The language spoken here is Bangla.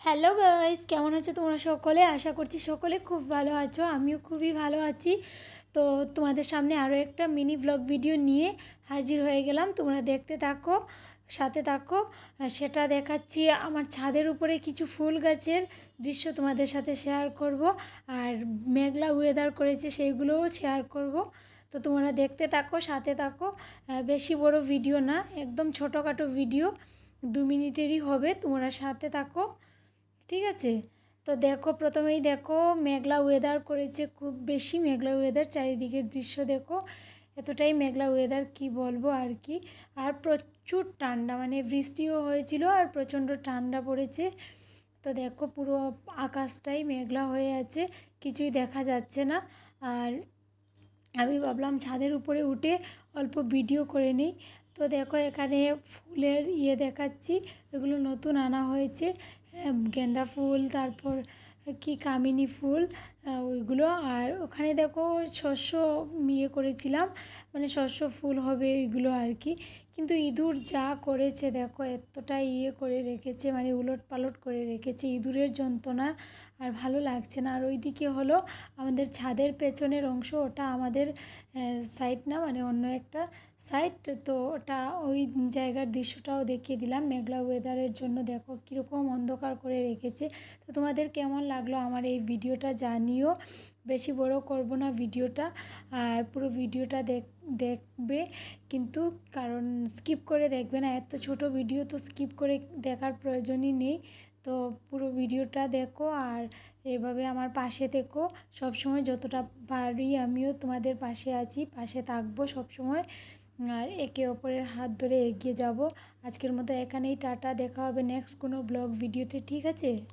হ্যালো গাইস, কেমন আছো তোমরা সকলে? আশা করছি সকলে খুব ভালো আছো। আমিও খুবই ভালো আছি। তো তোমাদের সামনে আরও একটা মিনি ব্লগ ভিডিও নিয়ে হাজির হয়ে গেলাম। তোমরা দেখতে থাকো, সাথে থাকো। সেটা দেখাচ্ছি আমার ছাদের উপরে কিছু ফুল গাছের দৃশ্য তোমাদের সাথে শেয়ার করব। আর মেঘলা ওয়েদার করেছে, সেইগুলোও শেয়ার করব। তো তোমরা দেখতে থাকো, সাথে থাকো। বেশি বড় ভিডিও না, একদম ছোটোখাটো ভিডিও, 2 মিনিটেরই হবে। তোমরা সাথে থাকো, ঠিক আছে? তো দেখো, প্রথমেই দেখো মেঘলা ওয়েদার করেছে, খুব বেশি মেঘলা ওয়েদার। চারিদিকের দৃশ্য দেখো, এতটাই মেঘলা ওয়েদার কি বলবো আর কি। আর প্রচুর ঠান্ডা, মানে বৃষ্টিও হয়েছিল আর প্রচণ্ড ঠান্ডা পড়েছে। তো দেখো পুরো আকাশটাই মেঘলা হয়ে আছে, কিছুই দেখা যাচ্ছে না। আর আমি ভাবলাম ছাদের উপরে উঠে অল্প ভিডিও করে নিই। তো দেখো এখানে ফুলের দেখাচ্ছি, এগুলো নতুন আনা হয়েছে। গেন্দা ফুল, তারপর কি কামিনী ফুল, ওইগুলো। আর ওখানে দেখো শস্য করেছিলাম, মানে শস্য ফুল হবে ওইগুলো আর কি। কিন্তু ইঁদুর যা করেছে দেখো, এতটা করে রেখেছে, মানে উলট পালট করে রেখেছে। ইঁদুরের যন্ত্রণা আর ভালো লাগছে না। আর ওইদিকে হলো আমাদের ছাদের পেছনের অংশ, ওটা আমাদের সাইড না, মানে অন্য একটা সাইড। তো ওটা ওই জায়গার দৃশ্যটাও দেখিয়ে দিলাম। মেঘলা ওয়েদারের জন্য দেখো কীরকম অন্ধকার করে রেখেছে। তো তোমাদের কেমন লাগলো আমার এই ভিডিওটা জানিও। বেশি বড় করব না ভিডিওটা, আর পুরো ভিডিওটা দেখবে কিন্তু, কারণ স্কিপ করে দেখবে না। এত ছোট ভিডিও তো স্কিপ করে দেখার প্রয়োজনই নেই। তো পুরো ভিডিওটা দেখো আর এভাবে আমার পাশে থেকো সবসময়। যতটা পারি আমিও তোমাদের পাশে আছি, পাশে থাকবো সবসময়। আর একে অপরের হাত ধরে এগিয়ে যাব। আজকের মতো এখানেই টাটা, দেখা হবে নেক্সট কোনো ব্লগ ভিডিওতে, ঠিক আছে?